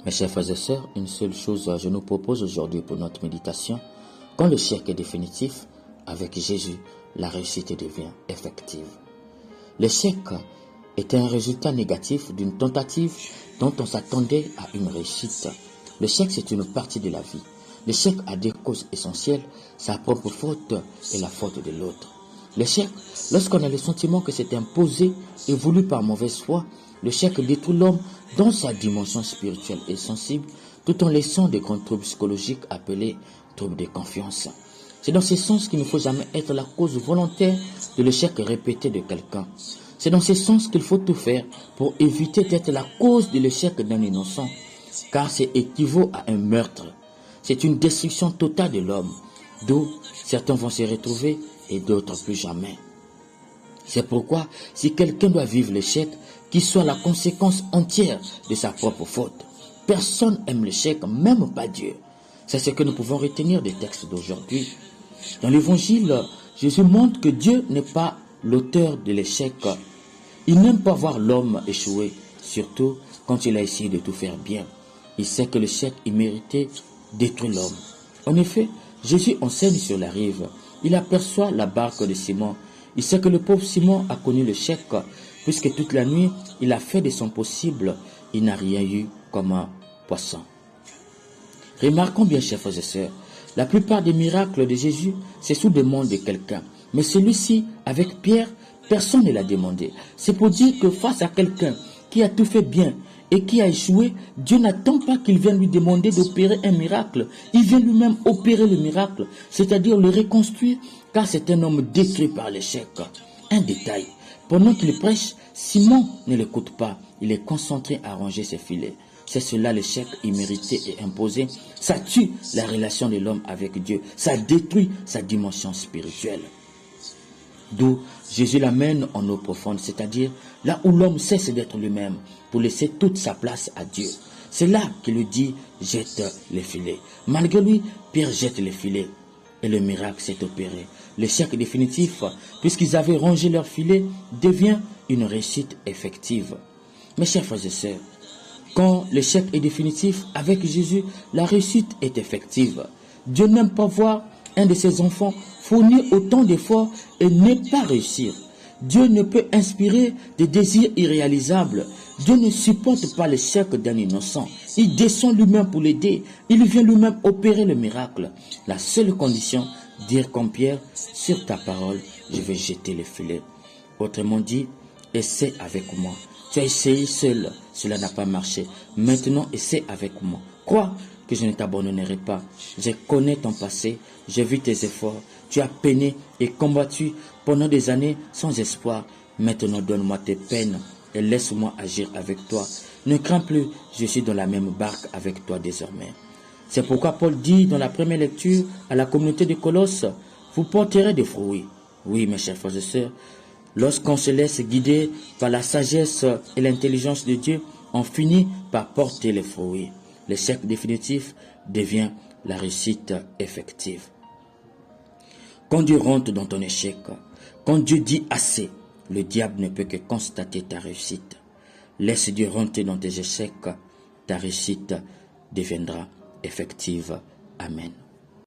Mes chers frères et sœurs, une seule chose je nous propose aujourd'hui pour notre méditation. Quand l'échec est définitif, avec Jésus, la réussite devient effective. L'échec est un résultat négatif d'une tentative dont on s'attendait à une réussite. L'échec, c'est une partie de la vie. L'échec a deux causes essentielles, sa propre faute et la faute de l'autre. L'échec, lorsqu'on a le sentiment que c'est imposé et voulu par mauvaise foi, l'échec détruit l'homme dans sa dimension spirituelle et sensible, tout en laissant des grands troubles psychologiques appelés troubles de confiance. C'est dans ce sens qu'il ne faut jamais être la cause volontaire de l'échec répété de quelqu'un. C'est dans ce sens qu'il faut tout faire pour éviter d'être la cause de l'échec d'un innocent, car c'est équivaut à un meurtre. C'est une destruction totale de l'homme, d'où certains vont se retrouver et d'autres plus jamais. C'est pourquoi, si quelqu'un doit vivre l'échec, qu'il soit la conséquence entière de sa propre faute. Personne n'aime l'échec, même pas Dieu. C'est ce que nous pouvons retenir des textes d'aujourd'hui. Dans l'évangile, Jésus montre que Dieu n'est pas l'auteur de l'échec. Il n'aime pas voir l'homme échouer, surtout quand il a essayé de tout faire bien. Il sait que l'échec immérité détruit l'homme. En effet, Jésus enseigne sur la rive. Il aperçoit la barque de Simon. Il sait que le pauvre Simon a connu l'échec, puisque toute la nuit, il a fait de son possible. Il n'a rien eu comme un poisson. Remarquons bien, chers frères et sœurs, la plupart des miracles de Jésus, c'est sous demande de quelqu'un. Mais celui-ci, avec Pierre, personne ne l'a demandé. C'est pour dire que face à quelqu'un qui a tout fait bien et qui a échoué, Dieu n'attend pas qu'il vienne lui demander d'opérer un miracle. Il vient lui-même opérer le miracle, c'est-à-dire le reconstruire, car c'est un homme détruit par l'échec. Un détail, pendant qu'il prêche, Simon ne l'écoute pas. Il est concentré à ranger ses filets. C'est cela l'échec immérité et imposé. Ça tue la relation de l'homme avec Dieu. Ça détruit sa dimension spirituelle. D'où Jésus l'amène en eau profonde, c'est-à-dire là où l'homme cesse d'être lui-même pour laisser toute sa place à Dieu. C'est là qu'il lui dit « jette les filets ». Malgré lui, Pierre jette les filets et le miracle s'est opéré. L'échec définitif, puisqu'ils avaient rangé leurs filets, devient une réussite effective. Mes chers frères et sœurs, quand l'échec est définitif, avec Jésus, la réussite est effective. Dieu n'aime pas voir un de ses enfants fournir autant d'efforts et ne pas réussir. Dieu ne peut inspirer des désirs irréalisables. Dieu ne supporte pas l'échec d'un innocent. Il descend lui-même pour l'aider. Il vient lui-même opérer le miracle. La seule condition, dire comme Pierre, sur ta parole, je vais jeter le filet. Autrement dit, essaie avec moi. Tu as essayé seul, cela n'a pas marché. Maintenant, essaie avec moi. Crois que je ne t'abandonnerai pas. Je connais ton passé, j'ai vu tes efforts. Tu as peiné et combattu pendant des années sans espoir. Maintenant, donne-moi tes peines et laisse-moi agir avec toi. Ne crains plus, je suis dans la même barque avec toi désormais. C'est pourquoi Paul dit dans la première lecture à la communauté de Colosse, vous porterez des fruits. Oui, mes chers frères et sœurs, lorsqu'on se laisse guider par la sagesse et l'intelligence de Dieu, on finit par porter les fruits. L'échec définitif devient la réussite effective. Quand Dieu rentre dans ton échec, quand Dieu dit assez, le diable ne peut que constater ta réussite. Laisse Dieu rentrer dans tes échecs, ta réussite deviendra effective. Amen.